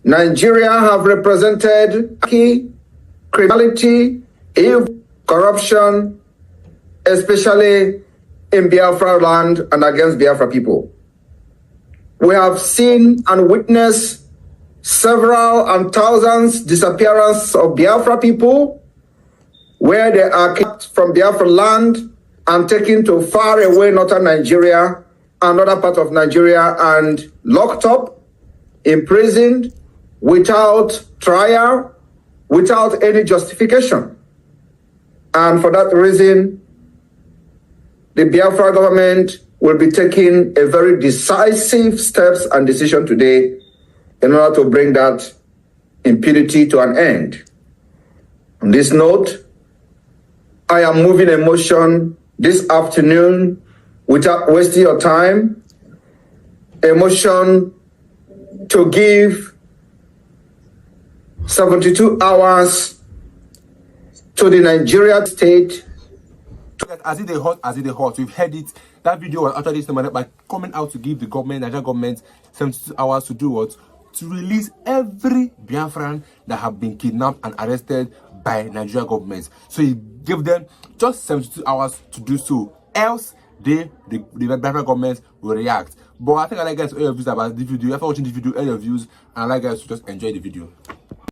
Nigeria have represented criminality, evil, corruption, especially in Biafra land and against Biafra people. We have seen and witnessed several and thousands disappearances of Biafra people, where they are kept from Biafra land and taken to far away northern Nigeria, another part of Nigeria, and locked up, imprisoned, without trial, without any justification. And for that reason, the Biafra government will be taking a very decisive steps and decision today in order to bring that impunity to an end. On this note, I am moving a motion this afternoon without wasting your time, a motion to give 72 hours to the Nigeria state. As it is hot, we've heard it. That video was actually estimated by coming out to give the government, Nigerian government, 72 hours to do what? To release every Biafran that have been kidnapped and arrested by Nigerian government. So he gave them just 72 hours to do so. Else, the Biafran government will react. But I think I'd like guys to air your views about this video. After watching this video, air your views, and I'd like guys to just enjoy the video.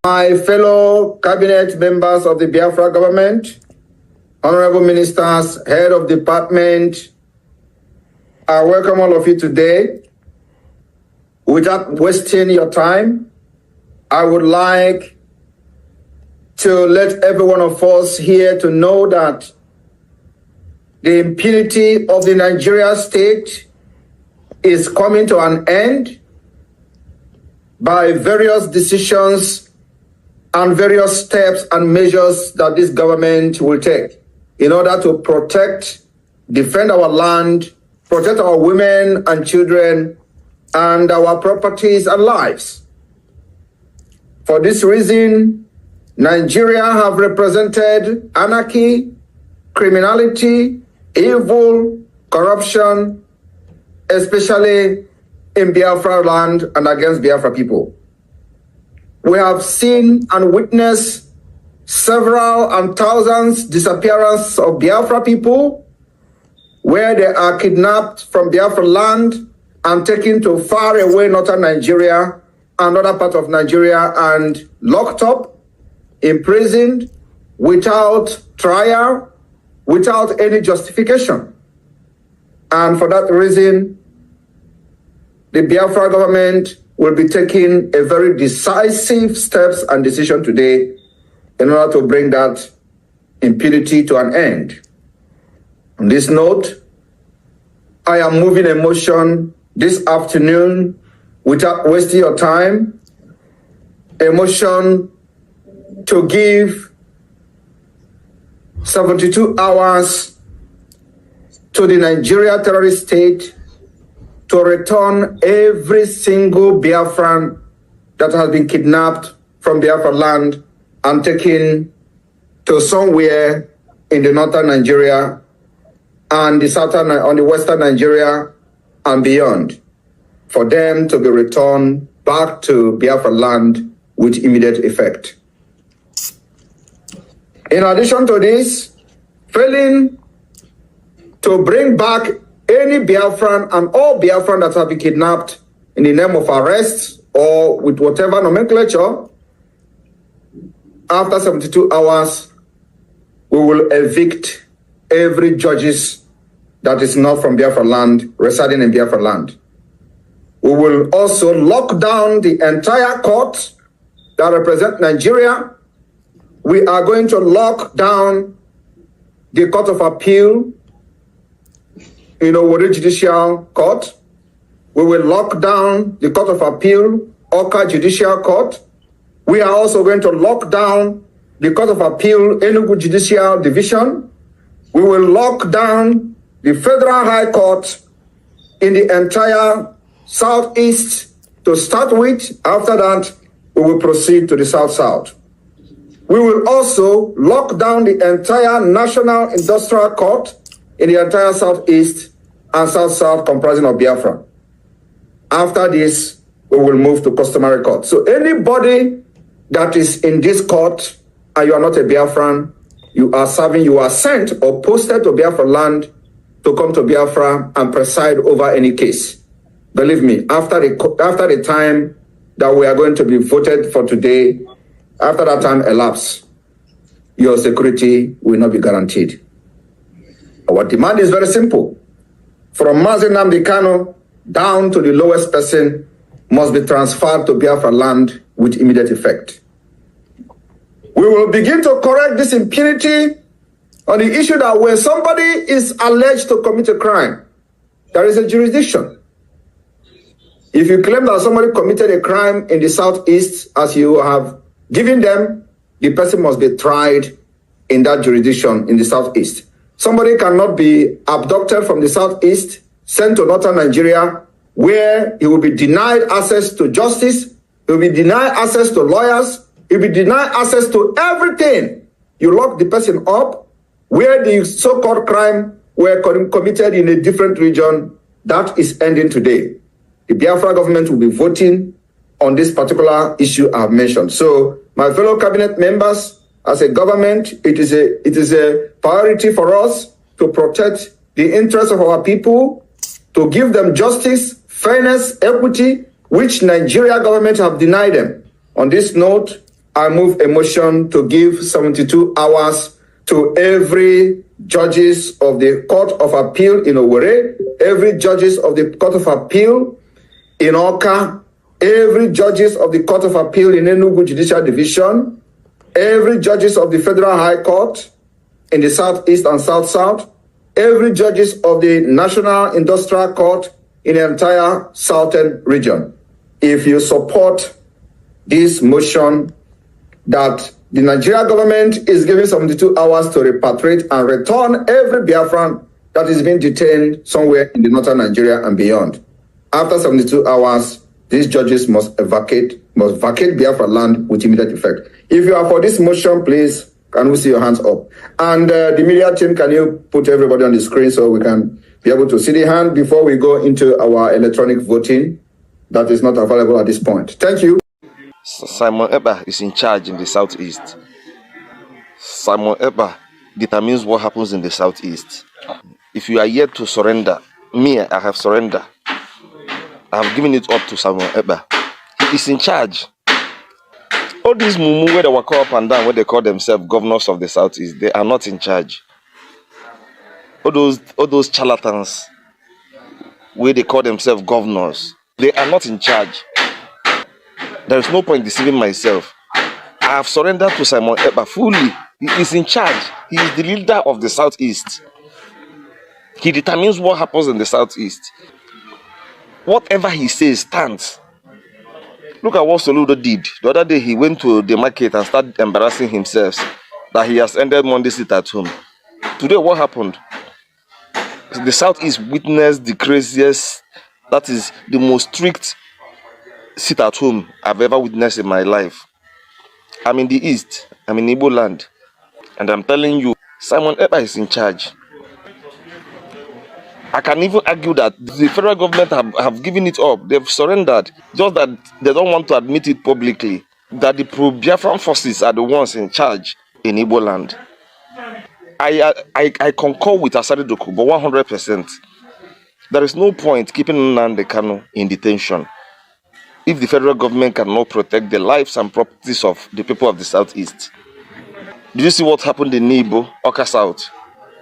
My fellow cabinet members of the Biafra government, honorable ministers, head of department, I welcome all of you today. Without wasting your time, I would like to let every one of us here to know that the impunity of the Nigeria state is coming to an end by various decisions and various steps and measures that this government will take in order to protect, defend our land, protect our women and children, and our properties and lives. For this reason, Nigeria have represented anarchy, criminality, evil, corruption, especially in Biafra land and against Biafra people. We have seen and witnessed several and thousands disappearances of Biafra people, where they are kidnapped from Biafra land and taken to far away northern Nigeria, another part of Nigeria, and locked up, imprisoned, without trial, without any justification. And for that reason, the Biafra government will be taking a very decisive steps and decision today in order to bring that impunity to an end. On this note, I am moving a motion this afternoon without wasting your time, a motion to give 72 hours to the Nigeria terrorist state to return every single Biafran that has been kidnapped from Biafra land and taken to somewhere in the northern Nigeria and the southern, on the western Nigeria and beyond, for them to be returned back to Biafra land with immediate effect. In addition to this, failing to bring back any Biafran and all Biafran that have been kidnapped in the name of arrest or with whatever nomenclature, after 72 hours, we will evict every judges that is not from Biafra land, residing in Biafra land. We will also lock down the entire court that represent Nigeria. We are going to lock down the Court of Appeal, Warri Judicial Court. We will lock down the Court of Appeal, Oka Judicial Court. We are also going to lock down the Court of Appeal, Enugu Judicial Division. We will lock down the Federal High Court in the entire Southeast to start with. After that, we will proceed to the South-South. We will also lock down the entire National Industrial Court in the entire Southeast and South-South comprising of Biafra. After this, we will move to customary court. So anybody that is in this court and you are not a Biafran, you are serving, you are sent or posted to Biafra land to come to Biafra and preside over any case. Believe me, after the time that we are going to be voted for today, after that time elapses, your security will not be guaranteed. Our demand is very simple. From Mazi Nnamdi Kanu down to the lowest person must be transferred to Biafra land with immediate effect. We will begin to correct this impunity on the issue that when somebody is alleged to commit a crime, there is a jurisdiction. If you claim that somebody committed a crime in the southeast, as you have given them, the person must be tried in that jurisdiction in the southeast. Somebody cannot be abducted from the southeast, sent to northern Nigeria, where he will be denied access to justice, he will be denied access to lawyers, he will be denied access to everything. You lock the person up, where the so-called crime were committed in a different region. That is ending today. The Biafra government will be voting on this particular issue I have mentioned. So, my fellow cabinet members, as a government, it is a priority for us to protect the interests of our people, to give them justice, fairness, equity, which Nigeria government have denied them. On this note, I move a motion to give 72 hours to every judges of the Court of Appeal in Owerri, every judges of the Court of Appeal in Awka, every judges of the Court of Appeal in Enugu Judicial Division, every judges of the Federal High Court in the Southeast and South-South, every judges of the National Industrial Court in the entire Southern region. If you support this motion that the Nigeria government is giving 72 hours to repatriate and return every Biafran that is being detained somewhere in the northern Nigeria and beyond. After 72 hours, these judges must vacate Biafra land with immediate effect. If you are for this motion, please, can we see your hands up? And the media team, can you put everybody on the screen so we can be able to see the hand before we go into our electronic voting that is not available at this point. Thank you. Simon Ekpa is in charge in the southeast. Simon Ekpa determines what happens in the southeast. If you are yet to surrender, I have surrendered. I have given it up to Simon Ekpa. He is in charge. All these mumu where they walk up and down, where they call themselves governors of the southeast, they are not in charge. All those charlatans where they call themselves governors, they are not in charge. There is no point deceiving myself. I have surrendered to Simon Ekpa fully. He is in charge. He is the leader of the southeast. He determines what happens in the southeast. Whatever he says stands. Look at what Soludo did. The other day he went to the market and started embarrassing himself that he has ended Monday sit at home. Today what happened? The southeast witnessed the craziest, that is the most strict sit at home I've ever witnessed in my life. I'm in the east, I'm in Igbo land, and I'm telling you, Simon Ekpa is in charge. I can even argue that the federal government have given it up. They've surrendered, just that they don't want to admit it publicly, that the pro-Biafran forces are the ones in charge in Igbo land. I concur with Asari Doku, but 100%. There is no point keeping Nnamdi Kanu in detention if the federal government cannot protect the lives and properties of the people of the southeast. Did you see what happened in Igbo, Awka South?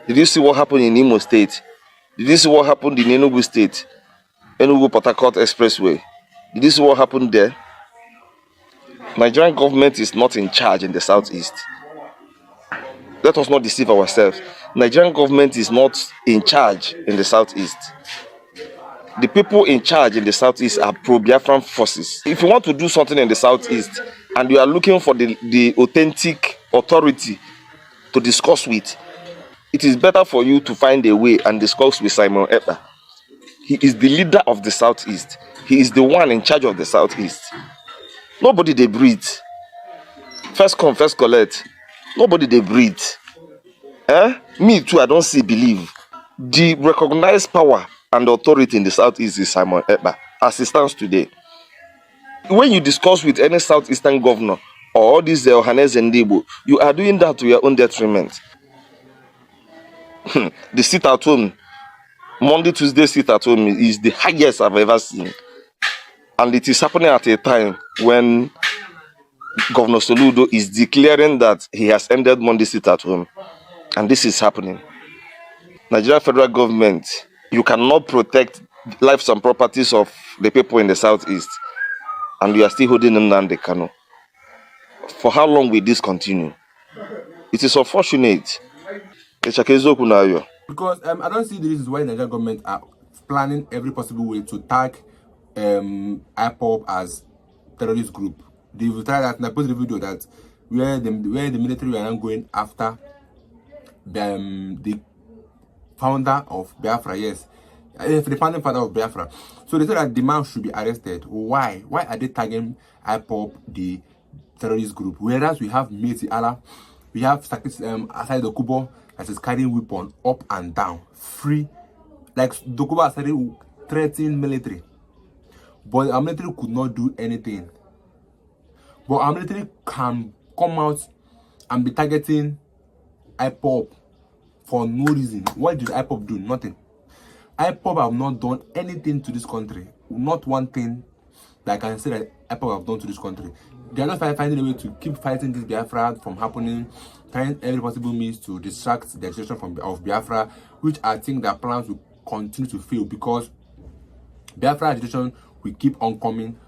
Did you see what happened in Imo State? Did you see what happened in Enugu State, Enugu-Port Harcourt Expressway? Did you see what happened there? Nigerian government is not in charge in the southeast. Let us not deceive ourselves. Nigerian government is not in charge in the southeast. The people in charge in the southeast are pro-Biafran forces. If you want to do something in the southeast and you are looking for the authentic authority to discuss with, it is better for you to find a way and discuss with Simon Ekpa. He is the leader of the southeast. He is the one in charge of the southeast. Nobody they breathe. First come, first collect. Nobody they breathe. Me too, I don't see believe. The recognized power and authority in the southeast is Simon Ekpa, as it stands today. when you discuss with any southeastern governor or all these Ohanes and Igbo, you are doing that to your own detriment. The sit at home, Monday, Tuesday sit at home is the highest I've ever seen. And it is happening at a time when Governor Soludo is declaring that he has ended Monday sit at home. And this is happening. Nigeria federal government, you cannot protect lives and properties of the people in the southeast, and you are still holding them down the Kano. For how long will this continue? It is unfortunate. Because I don't see the reasons why the Nigerian government are planning every possible way to tag IPOB as terrorist group. They've tried that, and I posted a video that where the military are now going after the founder of Biafra, yes, the founding father of Biafra. So they said that the man should be arrested. Why? Why are they tagging IPOB the terrorist group? Whereas we have Meti Allah, we have Asai Dokubo that is carrying weapon up and down, free. Like Dokubo started threatening military, but our military could not do anything. But our military can come out and be targeting IPOB for no reason. What did IPOB do? Nothing. IPOB have not done anything to this country. Not one thing that I can say that IPOB have done to this country. They are not finding a way to keep fighting this Biafra from happening, trying every possible means to distract the situation of Biafra, which I think their plans will continue to fail because Biafra agitation will keep on coming.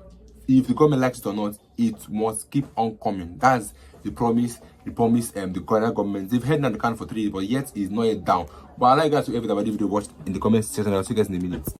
If the government likes it or not, it must keep on coming. That's the promise. The current government. They've held down the can for 3 years, but yet it's not yet down. But I'd like you guys to everybody video watch in the comment section. I'll see you guys in a minute.